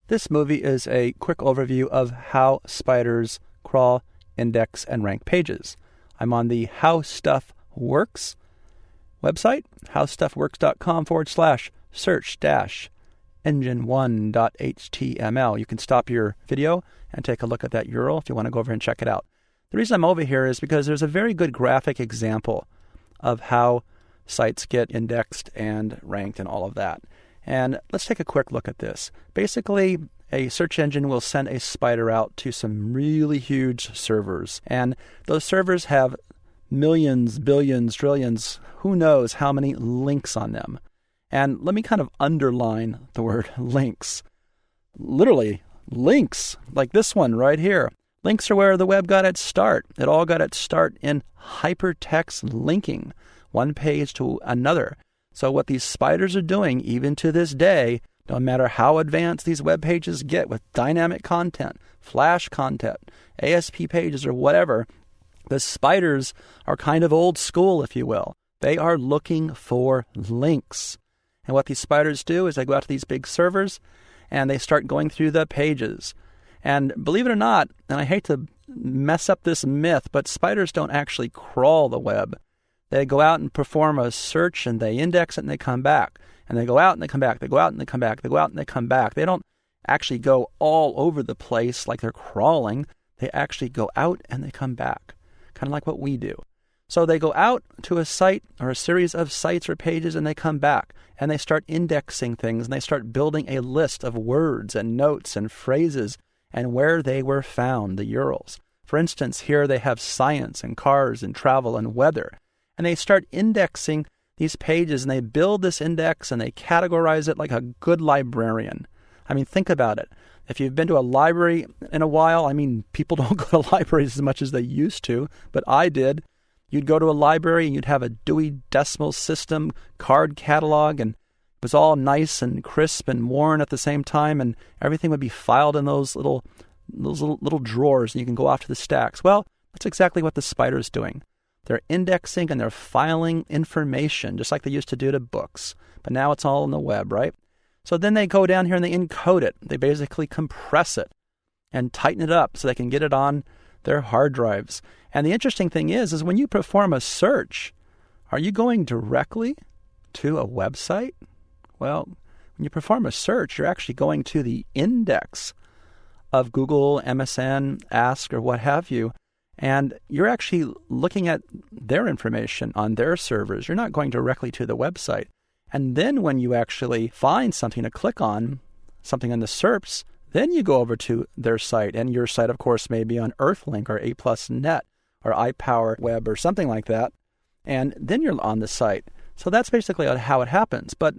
This movie is a quick overview of how spiders crawl, index, and rank pages. I'm on the How Stuff Works website, howstuffworks.com/search-engine1.html. You can stop your video and take a look at that URL if you want to go over and check it out. The reason I'm over here is because there's a very good graphic example of how sites get indexed and ranked and all of that. And let's take a quick look at this. Basically, a search engine will send a spider out to some really huge servers. And those servers have millions, billions, trillions, who knows how many links on them. And let me kind of underline the word links. Literally, links, like this one right here. Links are where the web got its start. It all got its start in hypertext linking, one page to another. So what these spiders are doing, even to this day, no matter how advanced these web pages get with dynamic content, flash content, ASP pages or whatever, the spiders are kind of old school, if you will. They are looking for links. And what these spiders do is they go out to these big servers and they start going through the pages. And believe it or not, and I hate to mess up this myth, but spiders don't actually crawl the web. They go out and perform a search and they index it and they come back. And they go out and they come back. They go out and they come back. They go out and they come back. They don't actually go all over the place like they're crawling. They actually go out and they come back, kind of like what we do. So they go out to a site or a series of sites or pages and they come back and they start indexing things and they start building a list of words and notes and phrases and where they were found, the URLs. For instance, here they have science and cars and travel and weather. And they start indexing these pages and they build this index and they categorize it like a good librarian. I mean, think about it. If you've been to a library in a while, I mean, people don't go to libraries as much as they used to, but I did. You'd go to a library and you'd have a Dewey Decimal System card catalog and it was all nice and crisp and worn at the same time and everything would be filed in those little drawers and you can go off to the stacks. Well, that's exactly what the spider's doing. They're indexing and they're filing information just like they used to do to books. But now it's all on the web, right? So then they go down here and they encode it. They basically compress it and tighten it up so they can get it on their hard drives. And the interesting thing is when you perform a search, are you going directly to a website? Well, when you perform a search, you're actually going to the index of Google, MSN, Ask, or what have you. And you're actually looking at their information on their servers. You're not going directly to the website. And then when you actually find something to click on, something in the SERPs, then you go over to their site. And your site, of course, may be on Earthlink or A+Net or iPower Web or something like that. And then you're on the site. So that's basically how it happens. But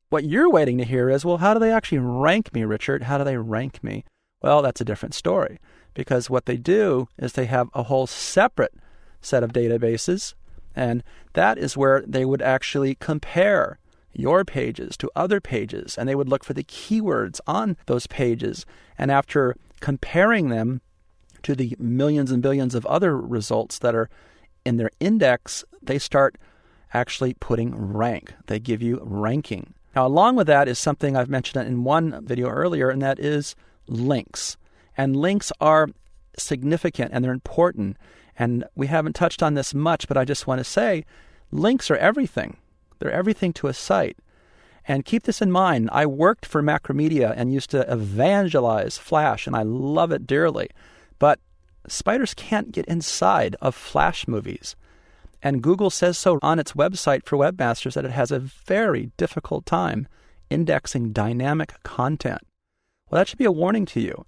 what you're waiting to hear is, well, how do they actually rank me, Richard? How do they rank me? Well, that's a different story. Because what they do is they have a whole separate set of databases, and that is where they would actually compare your pages to other pages, and they would look for the keywords on those pages. And after comparing them to the millions and billions of other results that are in their index, they start actually putting rank. They give you ranking. Now, along with that is something I've mentioned in one video earlier, and that is links. And links are significant and they're important. And we haven't touched on this much, but I just want to say links are everything. They're everything to a site. And keep this in mind. I worked for Macromedia and used to evangelize Flash, and I love it dearly. But spiders can't get inside of Flash movies. And Google says so on its website for webmasters that it has a very difficult time indexing dynamic content. Well, that should be a warning to you.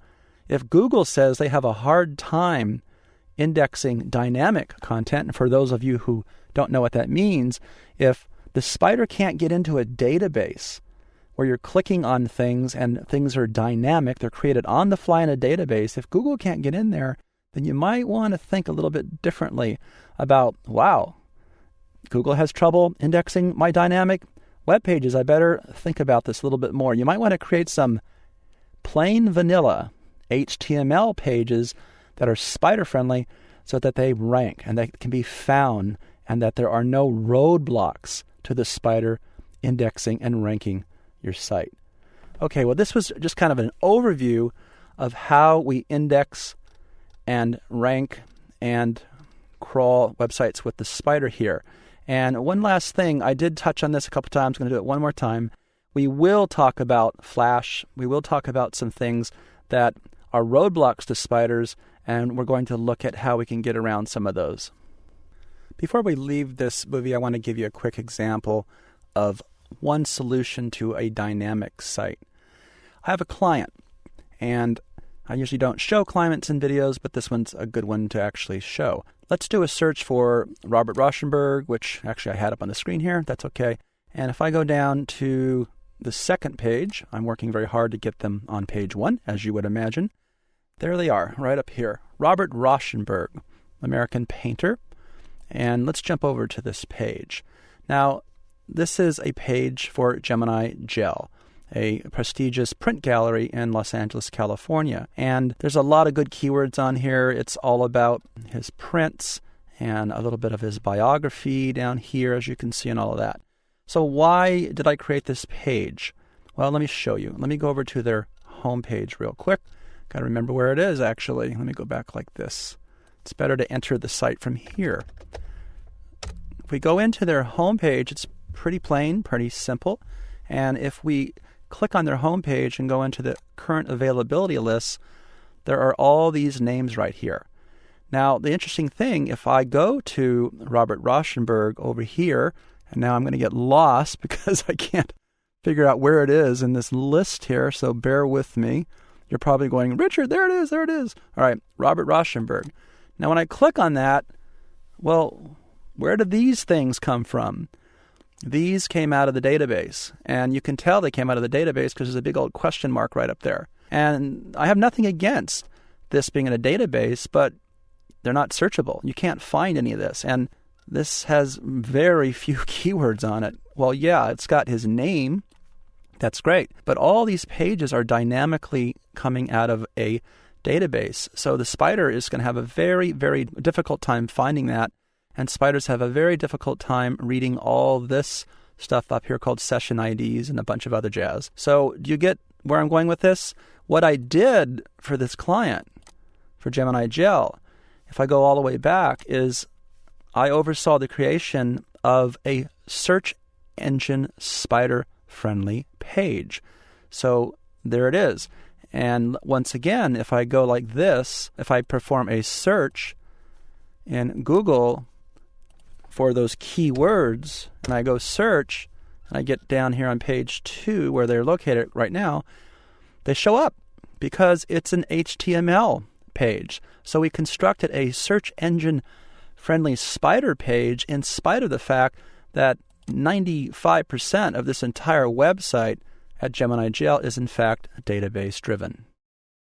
If Google says they have a hard time indexing dynamic content, and for those of you who don't know what that means, if the spider can't get into a database where you're clicking on things and things are dynamic, they're created on the fly in a database, if Google can't get in there, then you might want to think a little bit differently about, wow, Google has trouble indexing my dynamic web pages. I better think about this a little bit more. You might want to create some plain vanilla HTML pages that are spider-friendly so that they rank and they can be found and that there are no roadblocks to the spider indexing and ranking your site. Okay, well, this was just kind of an overview of how we index and rank and crawl websites with the spider here. And one last thing, I did touch on this a couple times, I'm going to do it one more time. We will talk about Flash. We will talk about some things that are roadblocks to spiders, and we're going to look at how we can get around some of those. Before we leave this movie, I want to give you a quick example of one solution to a dynamic site. I have a client, and I usually don't show clients in videos, but this one's a good one to actually show. Let's do a search for Robert Rauschenberg, which actually I had up on the screen here. That's okay. And if I go down to the second page, I'm working very hard to get them on page 1, as you would imagine. There they are, right up here. Robert Rauschenberg, American painter. And let's jump over to this page. Now, this is a page for Gemini Gel, a prestigious print gallery in Los Angeles, California. And there's a lot of good keywords on here. It's all about his prints and a little bit of his biography down here, as you can see, and all of that. So why did I create this page? Well, let me show you. Let me go over to their homepage real quick. Got to remember where it is, actually. Let me go back like this. It's better to enter the site from here. If we go into their homepage, it's pretty plain, pretty simple. And if we click on their homepage and go into the current availability lists, there are all these names right here. Now, the interesting thing, if I go to Robert Rauschenberg over here, and now I'm going to get lost because I can't figure out where it is in this list here, so bear with me. You're probably going, Richard, there it is, there it is. All right, Robert Rauschenberg. Now, when I click on that, well, where do these things come from? These came out of the database, and you can tell they came out of the database because there's a big old question mark right up there. And I have nothing against this being in a database, but they're not searchable. You can't find any of this, and this has very few keywords on it. Well, yeah, it's got his name. That's great. But all these pages are dynamically coming out of a database. So the spider is going to have a very, very difficult time finding that. And spiders have a very difficult time reading all this stuff up here called session IDs and a bunch of other jazz. So do you get where I'm going with this? What I did for this client, for Gemini Gel, if I go all the way back, is I oversaw the creation of a search engine spider-friendly page. So there it is. And once again, if I go like this, if I perform a search in Google for those keywords, and I go search, and I get down here on page 2 where they're located right now, they show up because it's an HTML page. So we constructed a search engine friendly spider page in spite of the fact that 95% of this entire website at Gemini Gel is in fact database driven.